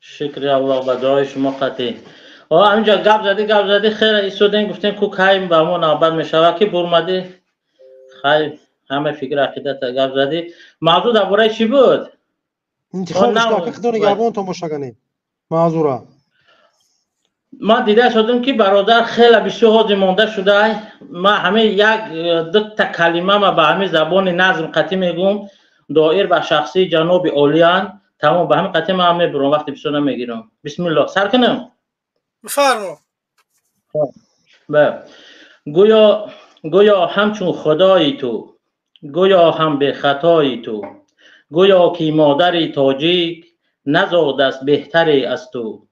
شکر الله به دعای شما قطعی. همینجا گپ زدی خیر ایستادین گفتین کو کایم با ما نوبت میشوه که برمدی خیر همه فکر عقیدت گپ زدی. موضوع درباره چی بود؟ انتخابش که خدای نگهبان تماشاگانی معذورا ما دیده شدم که برادر خیلی بسیار مانده شده. ما همه یک دو تا کلمه ما به همه زبان نظم قطعی میگم دایر به شخصی جناب اولیان تمام به همه قطعی ما میبرم وقتی بسیار نمیگیرم. بسم الله سر کنم بفرما. گویا همچون خدای تو، گویا هم به خطای تو، گویا که مادری تاجیک نزاد است بهتری از تو،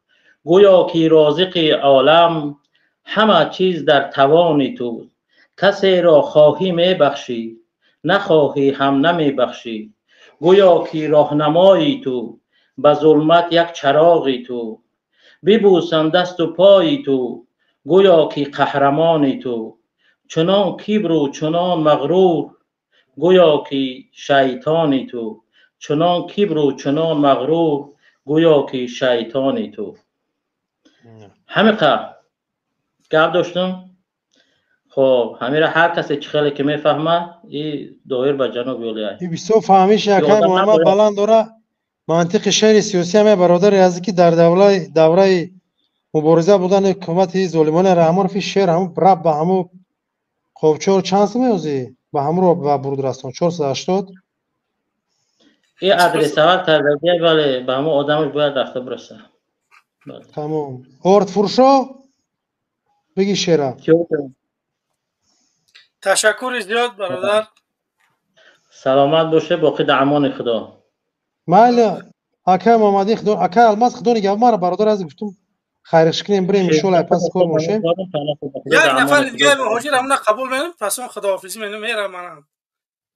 گویا که رازق عالم همه چیز در توان تو، کسی را خواهی می بخشی نخواهی هم نمی بخشی، گویا که راهنمایی تو به ظلمت یک چراغی تو، ببوسم دست و پای تو گویا که قهرمانی تو، چنان کبر و چنان مغرور گویا که شیطانی تو، چنان کبر و چنان مغرور گویا که شیطانی تو. همه گپ داشتم. خب همه را هر کسی چه خیلی که میفهمه این دایر به جناب اولیای این بسیار فهمیش یکای محمد بلند داره. منطق شهر سیاسی همه برادر از که در دوره مبارزه بودن حکومت ظالمانه رحمان فی شهر همون رب به همون خب چند میوزی به همون رو به برود رستان 480 این ادرس اول تردیه ولی به همون آدمش باید رفته برسه. تمام آرد فروشا بگی شهره. تشکر زیاد برادر. سلامت باشه باقی در امان خدا. مالا اکا محمدی خدا اکا الماس خدا نگه ما برادر از گفتم خیرش کنیم بریم شغل پس کار باشه. یک نفر دیگه مهاجر همون قبول منم پس اون خداحافظی منم میرم منم.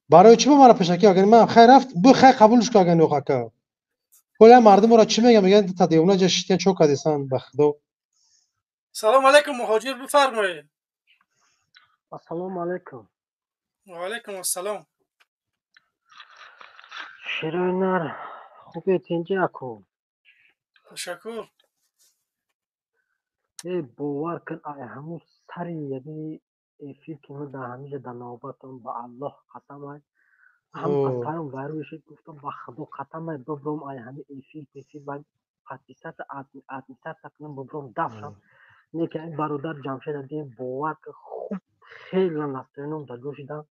برای چی به من پیشکی اگر من خیر رفت بو خیر قبولش کنه نو خکا. کلا مردم را چی میگن تا دیونا جشتین چوک کدیسان به خدا. سلام علیکم مهاجر بفرمایید. السلام علیکم. و علیکم السلام. شیرینر خوبه اینجا کو. تشکر. ای باور کن ای همون سری یعنی فکر من در همیشه در نوبتم با الله قسم ای هم از پایان وروش گفتم با خدا قسم ای ببرم ای همین فکر و قطعیت ادمیت تکنم ببرم دفرم نه که این برادر جمشید دیگه باور که خوب خیلی نسترنم در گوشیدم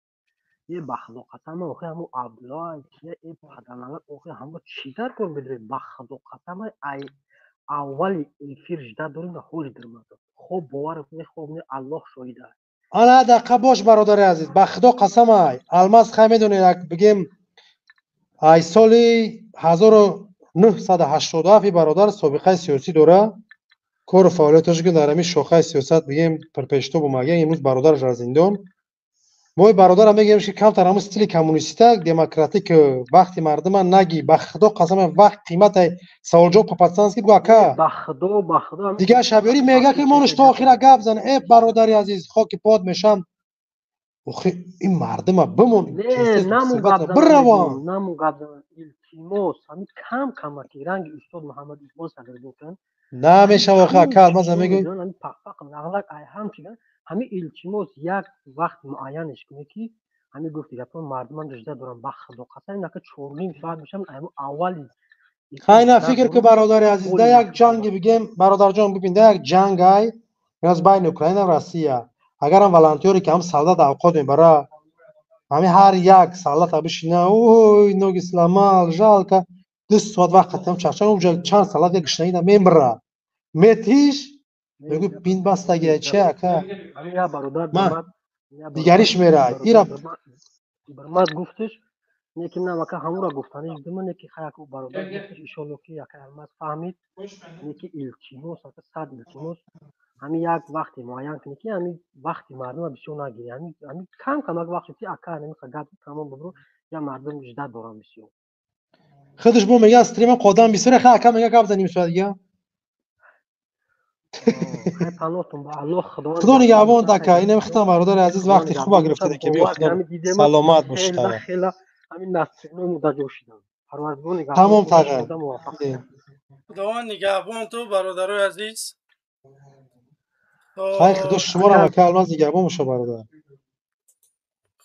یه بخدا قسم اوخه همون عبدالله که این پدرنامه اوخه همون چیدر کن بدره بخدا قسم ای اولی افیر جدا داریم و خوش درمد خوب باور کنی خوب نه الله شاهده انا دقیقه باش برادر عزیز بخدا قسم ای الماس خیلی میدونی بگیم ای سالی 1987 برادر سابقه سیاسی داره کار فعالیتش که در همین شاخه سیاست بگیم پرپشتو بومگه امروز برادرش از زندان ما برادر هم میگیم که کمتر هم استیل کمونیستی دموکراتیک وقتی مردم نگی بخدا قسم وقت قیمت سوال جواب پپاتسانس کی گوکا بخدا دیگه شبیری میگه که مونش تا آخر گپ زن ای برادری عزیز خاک پاد میشم اخی این مردم بمون نه نمو گپ زن نمو گپ زن التیماس همین کم که رنگ استاد محمد اقبال صدر بکن نمیشه واقعا کلمه میگی همین پاک نغلق ای هم چیگن همین التیماس یک وقت معینش کنه کی همین گفت دیگه مردم رجدا دارن بخدا قسم اینا که 4 ساعت میشم اولی خیلی فکر که برادر عزیز ده یک جنگ بگیم برادر جان ببین ده یک جنگ ای از بین اوکراین و روسیه اگر هم ولنتیوری که هم سالات اوقات میبره همین هر یک سالات بشینه اوه نوگ اسلامال جالکه 2 ساعت وقت هم چرچن اونجا چند سالات یک شنیده میمره میتیش میگه بین بستگی چه که همین برادر دیگریش میره ایرا برمات گفتش نیکی نه وقت همون را گفتنش دم نیکی خیلی خوب برادر گفتش ایشالله که یک علامت فهمید نیکی التیماس اصلا صد التیماس همین یک وقتی معین کنی که همین وقتی مردم بسیار نگیری همین کم یک وقتی که اکا نمیخواد گپ تمام ببرو یا مردم جدا دارن بسیار خودش بو میگه استریم قدام بسیار خیلی کم میگه گپ زنیم شو دیگه خیلی پناهتون با الله خدا نگهبان دکه این نمیختم برادر عزیز وقتی خوب گرفته که بیا خدا سلامت باشه خیلی همین نستنو مدت جوشیدم پروردگار نگهدار تمام خدا موفق خداوند نگهبان تو برادرای عزیز. خیلی خدا شما را که الماس نگهبان باشه برادر.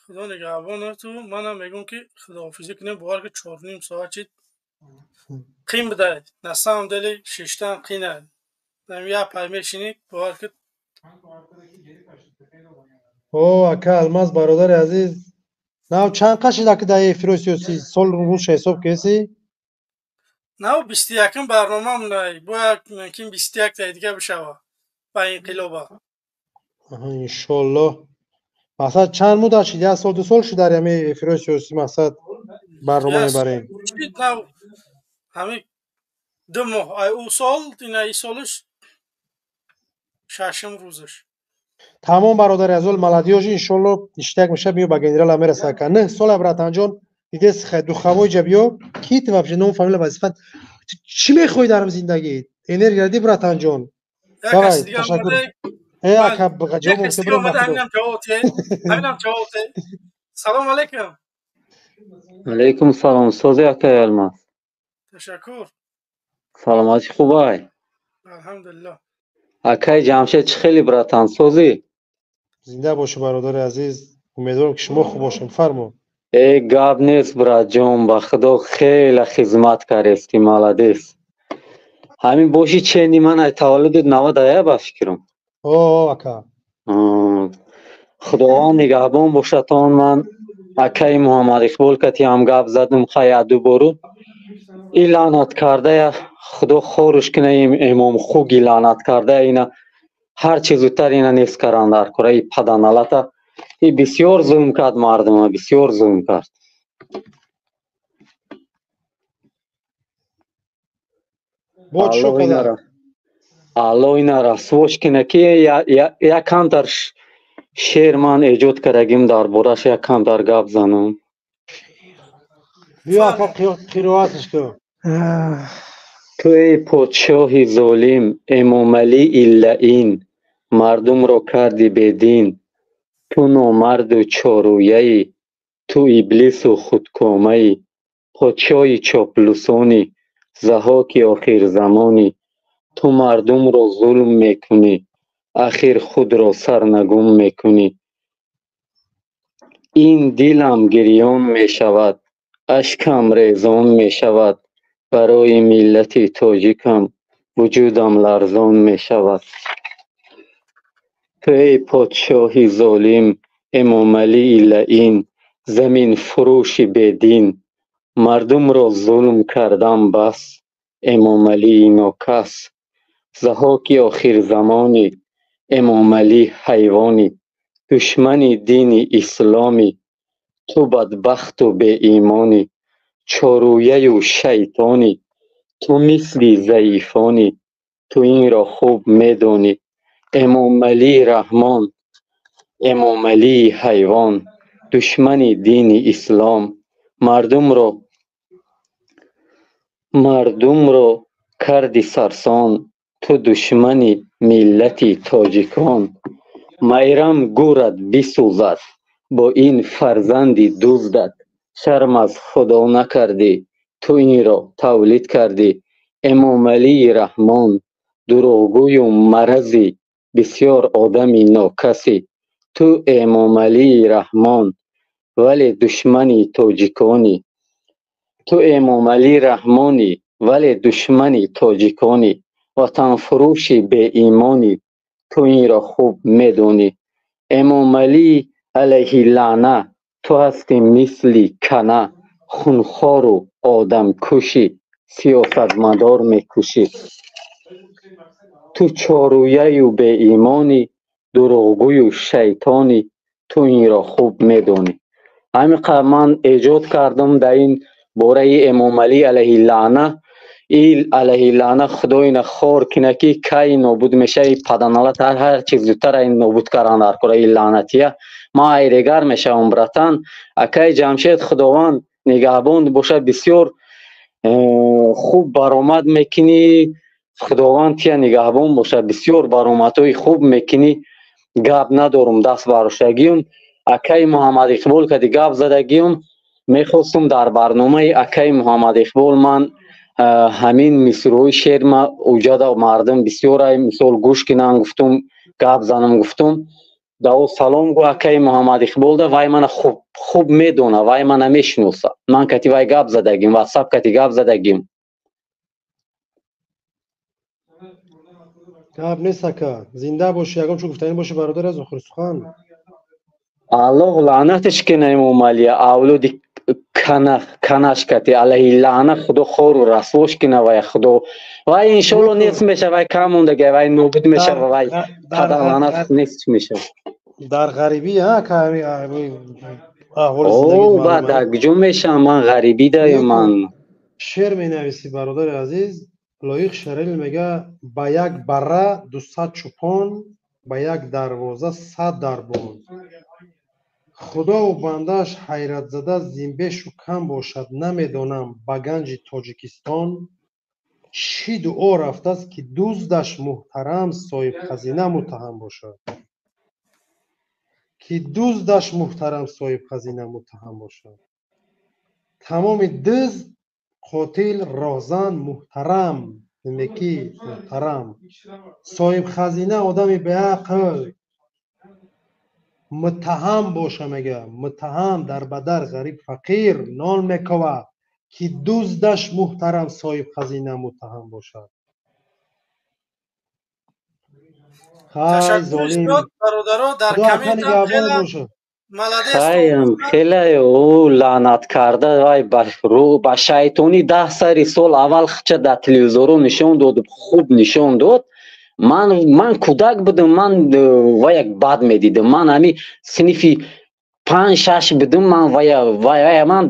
خدا نگهبان تو. منم میگم که خداحافظی کنیم باور که 4 ساعت چید قیم بده نسام دلی ششتن قینه نمیه پای میشینی باور که اکا الماس برادر عزیز نه چند قشی داکی دایی فیروسیوسی سال روش حساب کسی؟ نه 21 برنامه هم نه باید ممکن 21 تا دیگه بشوه با این قلوبه انشالله مثلا چند مدت شد 1 سال 2 سال شد در همه فیروسیوسی مثلا برنامه میبرین نه همه 2 ماه او سال دیگه ای سالش 6 روزش تمام برادر عزیز ملادیاش انشالله اشتیاق میشه بیو با گنرال میرسه کنه سال براتان جان دیگه دو خوای جبیو کیت وابش نون فامیل وظیفت چی میخوای در زندگی انرژی دی براتان جان کسی دیگه اومده اکا بگجو ممکن برم همینم جوابته سلام علیکم علیکم سلام سوزی اکای الماس تشکر سلامتی خوبای الحمدلله اکای جمشید چه خیلی براتان سوزی زنده باشه برادر عزیز امیدوارم که شما خوب باشین فرمو ای گاب نیست برات جون با خدا خیلی خدمت کردی مالادیس همین باشی چندی من ای تولد 90 با فکرم اکا خداوند نگهبان باشه تان من اکای محمد اقبال کتی هم گپ زدم خیلی دو بارو این لعنت کرده خدا خورش کنه امام خوگی لعنت کرده اینا هر چیز زودتر اینا نیست کردن در کره ای پدنالتا ای بسیار ظلم کرد مردم بسیار ظلم کرد بود شو کده الله اینا را سوچ کنه که یک کم در شعر من ایجاد کردگیم در بورش یک کم در گپ زنم بیا اکا قیرواتش کن تو ای پادشاه ظالم امام علی اللعین مردم را کردی بدین تو نامرد و چارویه‌ای تو ابلیس و خودکامه‌ای پادشاه چاپلوسانی ضحاک آخر زمانی تو مردم را ظلم میکنی آخر خود را سرنگون میکنی این دلم گریان میشود اشکم ریزان میشود برای ملت تاجیکم وجودم لرزان میشود تو ای پادشاه ظالم امام علی لعین زمین فروش بدین مردم را ظلم کردم بس امام علی ناکس ضحاک آخر زمانی امام علی حیوانی دشمن دین اسلامی تو بدبخت و بی ایمانی چارویه و شیطانی تو مثل ضعیفانی تو این را خوب میدانی امام علی رحمان امام علی حیوان دشمن دین اسلام مردم را کردی سرسان تو دشمن ملت تاجیکان میرم گورت بسوزد با این فرزند دزدت شرم از خدا نکردی تو این را تولید کردی امام علی رحمان دروغگوی و مرضی بسیار آدمی ناکسی تو امام علی رحمان ولی دشمنی تاجیکانی تو امام علی رحمانی ولی دشمنی تاجیکانی وطن فروشی بی ایمانی تو این را خوب میدونی امام علی علیه لعنه تو هستی مثل کنه خونخوار و آدم کشی سیاستمدار میکشی تو چارویه و بی ایمانی دروغگوی و شیطانی تو این را خوب میدونی همین من ایجاد کردم در این باره امام علی علیه لعنه این علیه لعنه خدای نخوار کنه که کی نابود میشه این پدنالت هر چیز زودتر این نابود کردن در کره این لعنتیه ما ایرگر میشم براتن اکای جمشید خداوند نگهبان باشه بسیار خوب برآمد میکنی خداوند تیا نگهبان باشه بسیار برآمدهای خوب میکنی گپ ندارم دست براشتگیم اکای محمد اقبال که گپ زدگیم میخواستم در برنامه اکای محمد اقبال من همین مصرعی شعر ما اوجا مردم بسیار مثال گوش کنن گفتم گپ زنم گفتم داو سلام گو اکای محمد اقبال ده وای من خوب میدونه وای من میشناسه من کتی وای گپ زدگیم واتساپ کتی گپ زدگیم گپ نیست که زنده باشی یگام چون گفتنی باشه برادر از آخر سخن الله لعنتش کنه مومالیا اولاد کنش کتی علیه لعنت خدا خور و رسوش کنه وای خدا وای انشالله نیست میشه وای کم مونده وای نوبت میشه وای قدر لعنت نیست میشه در غریبی ها که احوال زندگی او معلومه بعد اگجو میشم من غریبی دایم من شعر می نویسی برادر عزیز لایق شریل میگه با یک بره 200 چوپان با یک دروازه 100 دربان خدا و بندش حیرت زده زین و کم باشد نمیدانم با گنج تاجیکستان چی دعا رفته است که دزدش محترم صاحب خزینه متهم باشد که دزدش محترم صاحب خزینه متهم باشد تمام دزد قاتل رازن محترم نمکی محترم صاحب خزینه آدم به عقل متهم باشه میگه متهم در بدر غریب فقیر نان میکوه که دزدش محترم صاحب خزینه متهم باشد خای ظالم برادرها در خدا کامنت اکنی هم گعبان خیلی باشه خیلی خیلی او لعنت کرده وای با شیطانی 10 سری سال اول خچه در تلویزیون نشون داد خوب نشون داد من کودک بودم من وای یک بد میدیدم من همی صنفی 5-6 بودم من وای من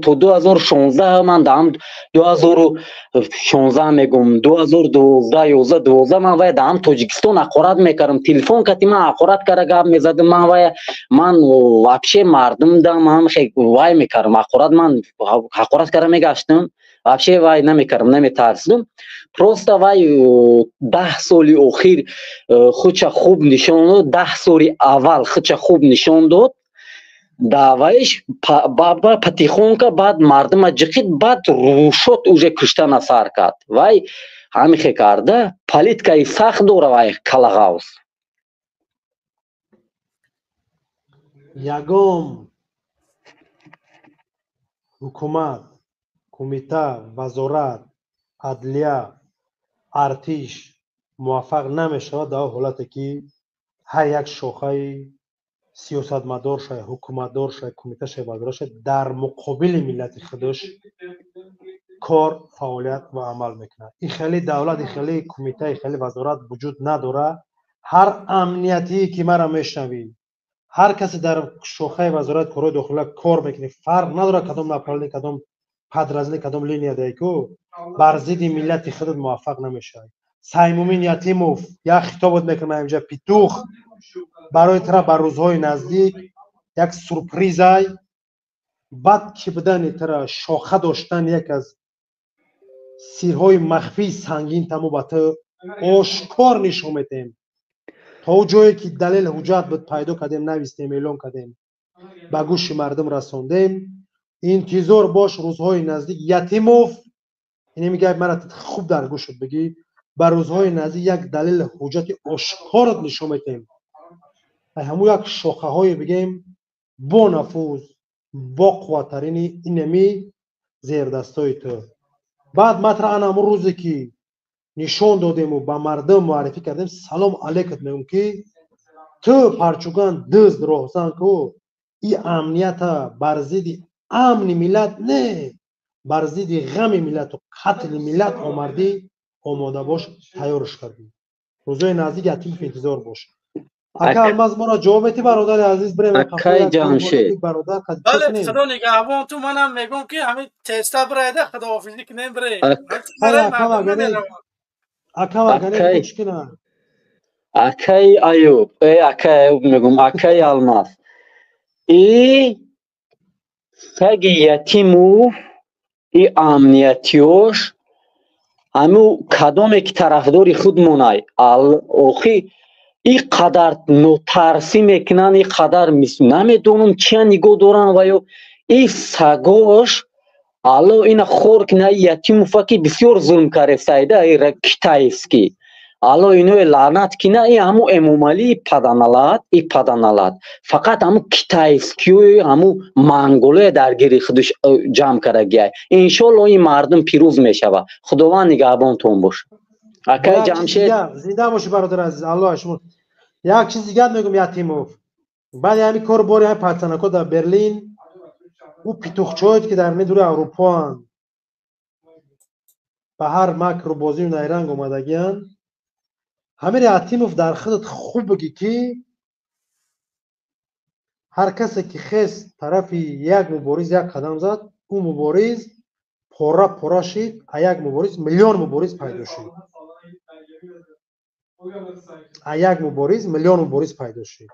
تو 2016 من دام 2016 میگم 2012 11 من وای دام تاجیکستان اقارت میکردم تلفن کتی من اقارت کرده گپ میزدم من وای من واپشه مردم دام هم خیلی وای میکردم اقارت من اقارت کرده میگشتم واپشه وای نمیکردم نمیترسیدم پروست وای 10 سالی اخیر خودش خوب نشون داد 10 سالی اول خودش خوب نشون داد دعوایش بابا پتیخون که بعد مردم جقید بعد روشت اوجه کشتن اثر کرد وای همیخه کرده پلیت که سخت دوره وای کلغاوس یگام حکومت کمیته وزارت عدلیه ارتش موفق نمیشه در حالتی که هر یک شاخه سیاستمدار شد حکومتدار شد کمیته شد وزارت شد در مقابل ملت خودش کار فعالیت و عمل میکنه این خیلی دولت این خیلی کمیته این خیلی وزارت وجود نداره هر امنیتی که مرا میشنوید هر کسی در شاخه وزارت کارهای داخلی کار میکنه فرق نداره کدام نپرلی کدام پدرزلی کدام لینیا دیگه بر ضد ملت خودت موفق نمیشه سیمومین یتیموف یک خطاب میکنه اینجا پیتوخ برای ترا بر روزهای نزدیک یک سورپریز ای بعد که بدن ترا شاخه داشتن یک از سیرهای مخفی سنگین تمو با تو آشکار نشون میدیم تا جایی که دلیل حجت بود پیدا کردیم نویسیم اعلام کردیم به گوش مردم رساندیم انتظار باش روزهای نزدیک یتیموف اینی میگه من خوب در گوشت بگی بر روزهای نزدیک یک دلیل حجت آشکار نشون میدیم همون یک شاخه های بگیم با نفوذ با قوترین اینمی زیر دستای تو بعد مطرح انم روزی که نشون دادیم و به مردم معرفی کردیم سلام علیکت میگم که تو پرچوگان دزد راهزن که این امنیت بر ضد امن ملت نه بر ضد غم ملت و قتل ملت آمردی آماده باش تیارش کردی روزهای نزدیک یتیم انتظار باش اکا الماز مرا جوابتی برادر عزیز بریم اکای جمشید برادر بله خدا نگهبان تو منم میگم که همین تستا برایده خدا حافظی کنیم بریم اکا مگنه کچ کنه اکای ایوب اکای ایوب میگم اکای الماس ای سگ یتیمو ای امنیتیوش همو کدام یک طرفداری خود مونای آخی این قدر نترسی میکنن این قدر نمیدونم چه نگاه دارن و این سگاش алло ина хорк на ятиму факи бисёр зулм каресайда ира китайски алло ино лаънат кина и ҳаму эмомали паданалат фақат ҳаму китайскиё ҳаму монголия дар гири худаш ҷамъ карагиай иншоалло ин мардум пирӯз мешава худованд нигаҳбонтон бош акай ҷамшед зинда боши бародар азиз аллоҳ шумо як чиз дигар мегум ятимов баъди ҳами кор бори ҳами патсанако дар берлин ӯ петухчоҳоет ки дар медури аврупоанд ба ҳар макру бозию найранг омадагианд ҳамир ятимов дар худат хуб бигӣ ки ҳар касе ки хест тарафи як мубориз як қадам зад ӯ мубориз пора пора шид а як мубориз миллион мубориз пайдо шид як мубориз миллион мубориз пайдо шид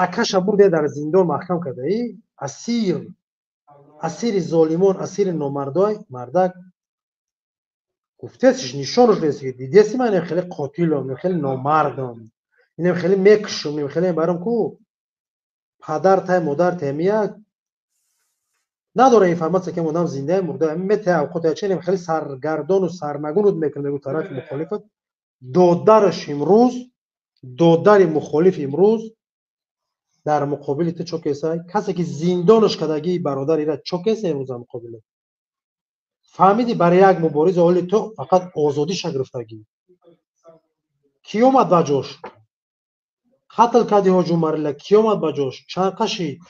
акаша бурде дар зиндон маҳкам кардаи асири золимон асири номардой мардак гуфтесиш нишонаш ресиги дидеси ман ин хеле қотилом ин хеле номардом инем хеле мекушум ин хеле барам ку падар тай модар темияк надора информация ки одам зиндаи мурда метая авқота ченем хеле саргардону сарнагунут мекунад мегӯ тарафи мухолифат додараш имрӯз додари мухолиф имрӯз дар муқобили ту чо кесай касе ки зиндонаш кардагии бародар ира чо кеса имрӯз дар муқобили фаҳмиди барои як мубориз оли ту фақат озодиша гирифтагӣ кӣ омад ба ҷош қатл карди ҳоҷумарила кӣ омад ба ҷош чанд қашид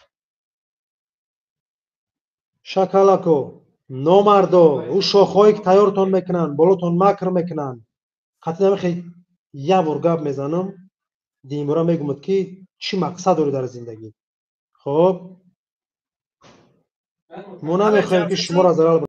шакалако номардо ӯ шохҳое ки тайёртон мекунанд болотон макр мекунанд қатинамихе як бор гап мезанам димора мегӯмад ки чӣ мақсад дорӣ дар зиндагӣ хоб мо намехоҳем ки шуморо зарар